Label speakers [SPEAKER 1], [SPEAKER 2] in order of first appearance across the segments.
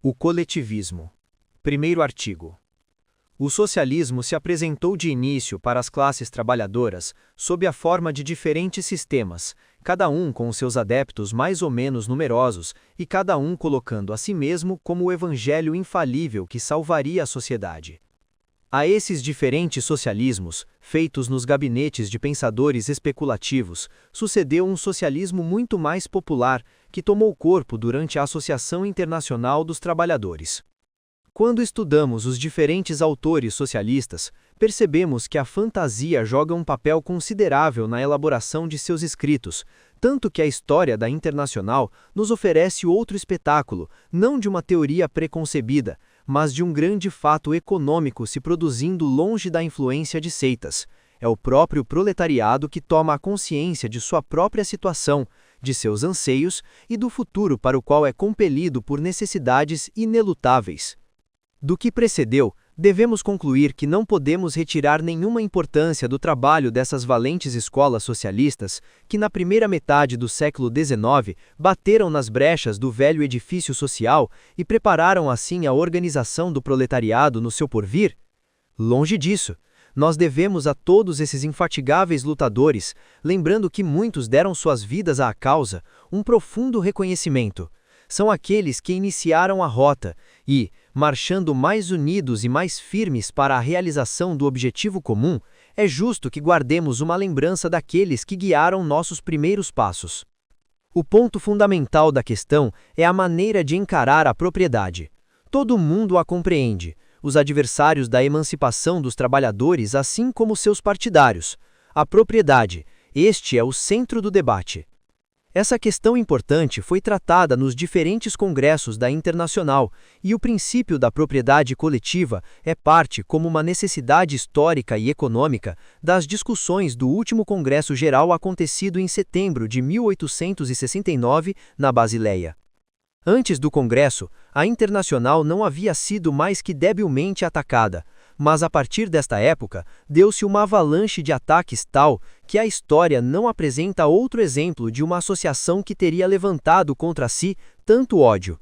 [SPEAKER 1] O coletivismo. Primeiro artigo. O socialismo se apresentou de início para as classes trabalhadoras sob a forma de diferentes sistemas, cada um com seus adeptos mais ou menos numerosos e cada um colocando a si mesmo como o evangelho infalível que salvaria a sociedade. A esses diferentes socialismos, feitos nos gabinetes de pensadores especulativos, sucedeu um socialismo muito mais popular, que tomou corpo durante a Associação Internacional dos Trabalhadores. Quando estudamos os diferentes autores socialistas, percebemos que a fantasia joga um papel considerável na elaboração de seus escritos, tanto que a história da Internacional nos oferece outro espetáculo, não de uma teoria preconcebida, mas de um grande fato econômico se produzindo longe da influência de seitas. É o próprio proletariado que toma a consciência de sua própria situação, de seus anseios e do futuro para o qual é compelido por necessidades inelutáveis. Do que precedeu, devemos concluir que não podemos retirar nenhuma importância do trabalho dessas valentes escolas socialistas que, na primeira metade do século XIX, bateram nas brechas do velho edifício social e prepararam assim a organização do proletariado no seu porvir? Longe disso. Nós devemos a todos esses infatigáveis lutadores, lembrando que muitos deram suas vidas à causa, um profundo reconhecimento. São aqueles que iniciaram a rota e, marchando mais unidos e mais firmes para a realização do objetivo comum, é justo que guardemos uma lembrança daqueles que guiaram nossos primeiros passos. O ponto fundamental da questão é a maneira de encarar a propriedade. Todo mundo a compreende, os adversários da emancipação dos trabalhadores assim como seus partidários. A propriedade, este é o centro do debate. Essa questão importante foi tratada nos diferentes congressos da Internacional, e o princípio da propriedade coletiva é parte, como uma necessidade histórica e econômica, das discussões do último Congresso Geral acontecido em setembro de 1869, na Basileia. Antes do Congresso, a Internacional não havia sido mais que debilmente atacada, mas a partir desta época, deu-se uma avalanche de ataques tal que a história não apresenta outro exemplo de uma associação que teria levantado contra si tanto ódio.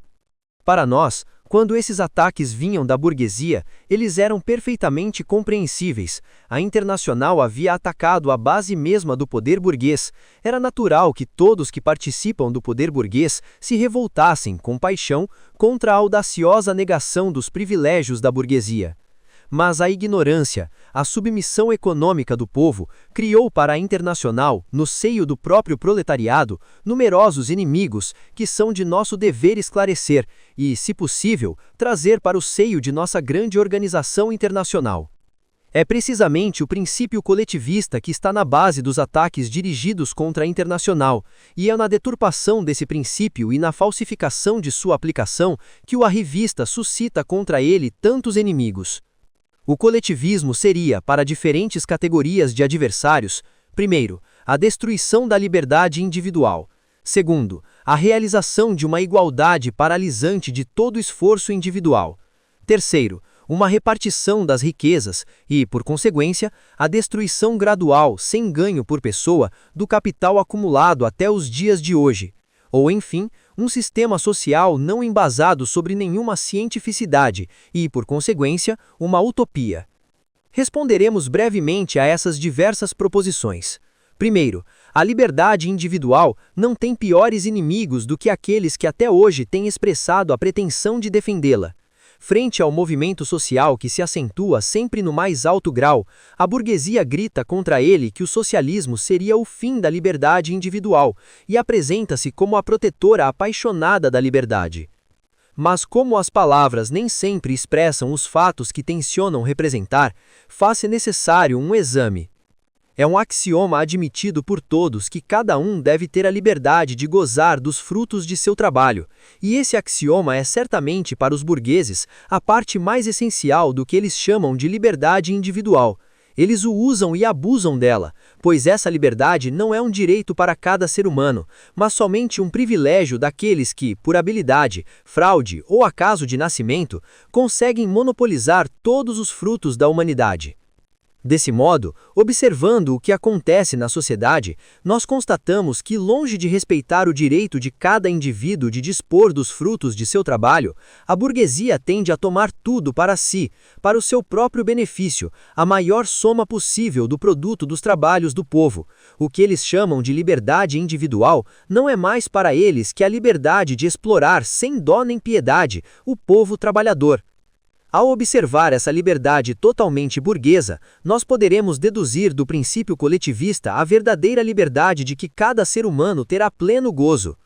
[SPEAKER 1] Para nós, quando esses ataques vinham da burguesia, eles eram perfeitamente compreensíveis. A Internacional havia atacado a base mesma do poder burguês. Era natural que todos que participam do poder burguês se revoltassem com paixão contra a audaciosa negação dos privilégios da burguesia. Mas a ignorância, a submissão econômica do povo, criou para a Internacional, no seio do próprio proletariado, numerosos inimigos que são de nosso dever esclarecer e, se possível, trazer para o seio de nossa grande organização internacional. É precisamente o princípio coletivista que está na base dos ataques dirigidos contra a Internacional, e é na deturpação desse princípio e na falsificação de sua aplicação que o arrivista suscita contra ele tantos inimigos. O coletivismo seria, para diferentes categorias de adversários, primeiro, a destruição da liberdade individual. Segundo, a realização de uma igualdade paralisante de todo esforço individual. Terceiro, uma repartição das riquezas e, por consequência, a destruição gradual, sem ganho por pessoa, do capital acumulado até os dias de hoje. Ou, enfim, um sistema social não embasado sobre nenhuma cientificidade e, por consequência, uma utopia. Responderemos brevemente a essas diversas proposições. Primeiro, a liberdade individual não tem piores inimigos do que aqueles que até hoje têm expressado a pretensão de defendê-la. Frente ao movimento social que se acentua sempre no mais alto grau, a burguesia grita contra ele que o socialismo seria o fim da liberdade individual e apresenta-se como a protetora apaixonada da liberdade. Mas como as palavras nem sempre expressam os fatos que tencionam representar, faz-se necessário um exame. É um axioma admitido por todos que cada um deve ter a liberdade de gozar dos frutos de seu trabalho, e esse axioma é certamente para os burgueses a parte mais essencial do que eles chamam de liberdade individual. Eles o usam e abusam dela, pois essa liberdade não é um direito para cada ser humano, mas somente um privilégio daqueles que, por habilidade, fraude ou acaso de nascimento, conseguem monopolizar todos os frutos da humanidade. Desse modo, observando o que acontece na sociedade, nós constatamos que, longe de respeitar o direito de cada indivíduo de dispor dos frutos de seu trabalho, a burguesia tende a tomar tudo para si, para o seu próprio benefício, a maior soma possível do produto dos trabalhos do povo. O que eles chamam de liberdade individual não é mais para eles que a liberdade de explorar sem dó nem piedade o povo trabalhador. Ao observar essa liberdade totalmente burguesa, nós poderemos deduzir do princípio coletivista a verdadeira liberdade de que cada ser humano terá pleno gozo.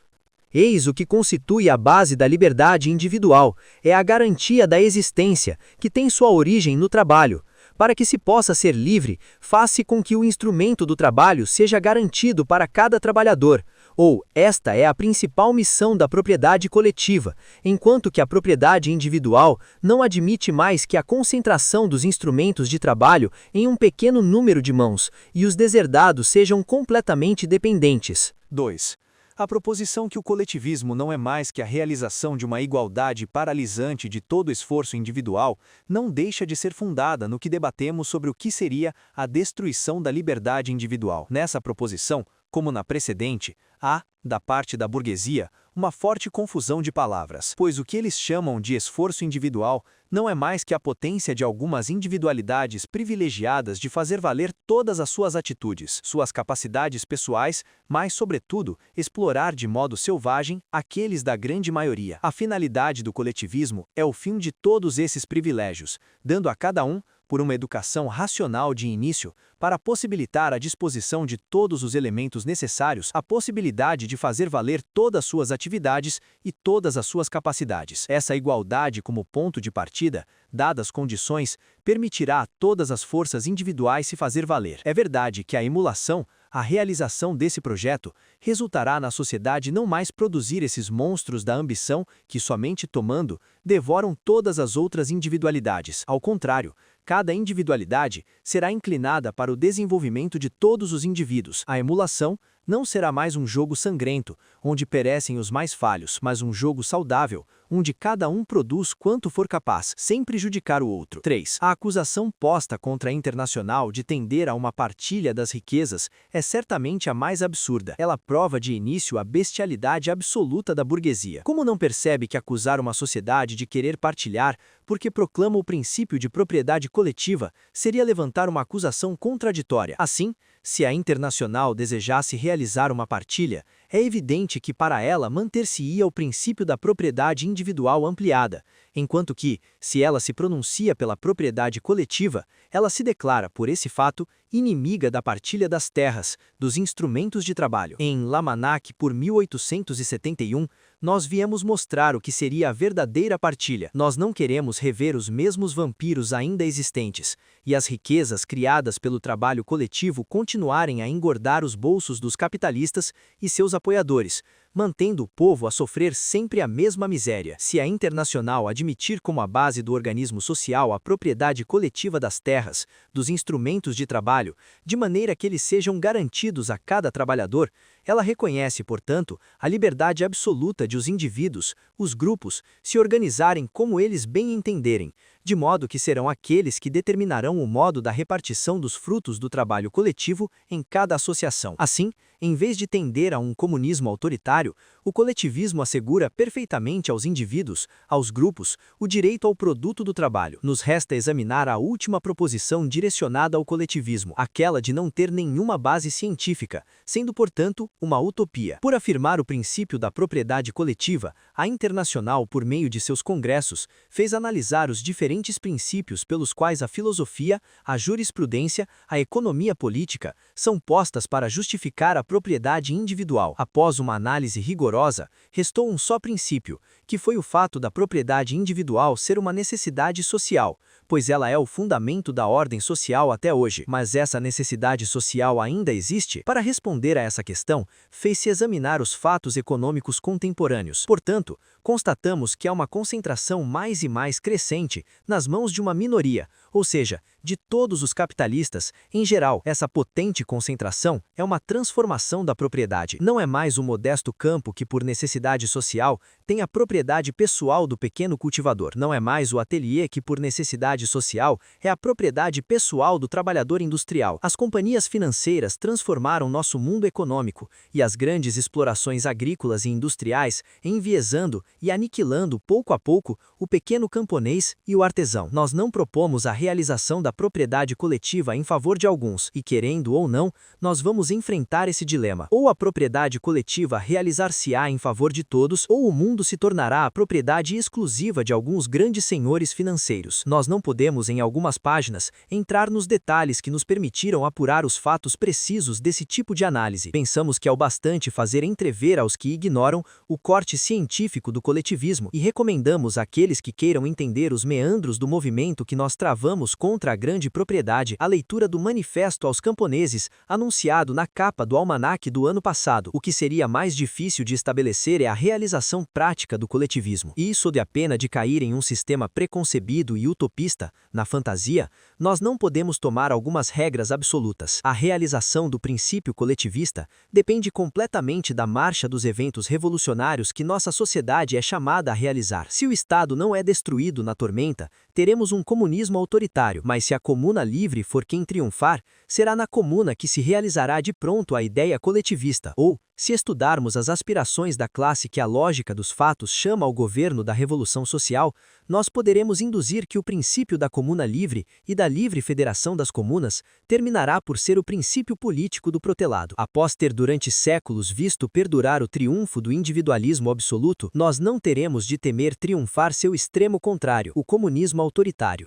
[SPEAKER 1] Eis o que constitui a base da liberdade individual, é a garantia da existência, que tem sua origem no trabalho. Para que se possa ser livre, faz-se com que o instrumento do trabalho seja garantido para cada trabalhador, ou esta é a principal missão da propriedade coletiva, enquanto que a propriedade individual não admite mais que a concentração dos instrumentos de trabalho em um pequeno número de mãos, e os deserdados sejam completamente dependentes.
[SPEAKER 2] 2. A proposição que o coletivismo não é mais que a realização de uma igualdade paralisante de todo esforço individual não deixa de ser fundada no que debatemos sobre o que seria a destruição da liberdade individual. Nessa proposição, como na precedente, há, da parte da burguesia, uma forte confusão de palavras, pois o que eles chamam de esforço individual não é mais que a potência de algumas individualidades privilegiadas de fazer valer todas as suas atitudes, suas capacidades pessoais, mas, sobretudo, explorar de modo selvagem aqueles da grande maioria. A finalidade do coletivismo é o fim de todos esses privilégios, dando a cada um, por uma educação racional de início, para possibilitar a disposição de todos os elementos necessários, a possibilidade de fazer valer todas as suas atividades e todas as suas capacidades. Essa igualdade como ponto de partida, dadas condições, permitirá a todas as forças individuais se fazer valer. É verdade que a emulação, a realização desse projeto, resultará na sociedade não mais produzir esses monstros da ambição que, somente tomando, devoram todas as outras individualidades. Ao contrário, cada individualidade será inclinada para o desenvolvimento de todos os indivíduos. A emulação não será mais um jogo sangrento, onde perecem os mais falhos, mas um jogo saudável, onde cada um produz quanto for capaz, sem prejudicar o outro. 3. A acusação posta contra a Internacional de tender a uma partilha das riquezas é certamente a mais absurda. Ela prova de início a bestialidade absoluta da burguesia. Como não percebe que acusar uma sociedade de querer partilhar porque proclama o princípio de propriedade coletiva seria levantar uma acusação contraditória? Assim, se a Internacional desejasse realizar uma partilha, é evidente que para ela manter-se-ia o princípio da propriedade individual ampliada, enquanto que, se ela se pronuncia pela propriedade coletiva, ela se declara, por esse fato, inimiga da partilha das terras, dos instrumentos de trabalho. Em Lamanac, por 1871, nós viemos mostrar o que seria a verdadeira partilha. Nós não queremos rever os mesmos vampiros ainda existentes, e as riquezas criadas pelo trabalho coletivo continuarem a engordar os bolsos dos capitalistas e seus apoiadores, mantendo o povo a sofrer sempre a mesma miséria. Se a Internacional admitir como a base do organismo social a propriedade coletiva das terras, dos instrumentos de trabalho, de maneira que eles sejam garantidos a cada trabalhador, ela reconhece, portanto, a liberdade absoluta de os indivíduos, os grupos, se organizarem como eles bem entenderem, de modo que serão aqueles que determinarão o modo da repartição dos frutos do trabalho coletivo em cada associação. Assim, em vez de tender a um comunismo autoritário, o coletivismo assegura perfeitamente aos indivíduos, aos grupos, o direito ao produto do trabalho. Nos resta examinar a última proposição direcionada ao coletivismo, aquela de não ter nenhuma base científica, sendo, portanto, uma utopia. Por afirmar o princípio da propriedade coletiva, a Internacional, por meio de seus congressos, fez analisar os diferentes princípios pelos quais a filosofia, a jurisprudência, a economia política são postas para justificar a propriedade individual. Após uma análise rigorosa, restou um só princípio, que foi o fato da propriedade individual ser uma necessidade social, pois ela é o fundamento da ordem social até hoje. Mas essa necessidade social ainda existe? Para responder a essa questão, fez-se examinar os fatos econômicos contemporâneos. Portanto, constatamos que há uma concentração mais e mais crescente nas mãos de uma minoria, ou seja, de todos os capitalistas. Em geral, essa potente concentração é uma transformação da propriedade. Não é mais o modesto campo que, por necessidade social, tem a propriedade pessoal do pequeno cultivador. Não é mais o ateliê que, por necessidade social, é a propriedade pessoal do trabalhador industrial. As companhias financeiras transformaram nosso mundo econômico e as grandes explorações agrícolas e industriais enviesando e aniquilando pouco a pouco o pequeno camponês e o artesão. Nós não propomos a realização da propriedade coletiva em favor de alguns e, querendo ou não, nós vamos enfrentar esse dilema. Ou a propriedade coletiva realizar-se-á em favor de todos, ou o mundo se tornará a propriedade exclusiva de alguns grandes senhores financeiros. Nós não podemos, em algumas páginas, entrar nos detalhes que nos permitiram apurar os fatos precisos desse tipo de análise. Pensamos que é o bastante fazer entrever aos que ignoram o corte científico do coletivismo e recomendamos àqueles que queiram entender os meandros do movimento que nós travamos contra a grande propriedade a leitura do Manifesto aos Camponeses, anunciado na capa do almanaque do ano passado. O que seria mais difícil de estabelecer é a realização prática do coletivismo. E, sob a pena de cair em um sistema preconcebido e utopista, na fantasia, nós não podemos tomar algumas regras absolutas. A realização do princípio coletivista depende completamente da marcha dos eventos revolucionários que nossa sociedade é chamada a realizar. Se o Estado não é destruído na tormenta, teremos um comunismo autoritário, mas se a comuna livre for quem triunfar, será na comuna que se realizará de pronto a ideia coletivista. Ou, se estudarmos as aspirações da classe que a lógica dos fatos chama ao governo da revolução social, nós poderemos induzir que o princípio da comuna livre e da livre federação das comunas terminará por ser o princípio político do protelado. Após ter durante séculos visto perdurar o triunfo do individualismo absoluto, nós não teremos de temer triunfar seu extremo contrário, o comunismo autoritário.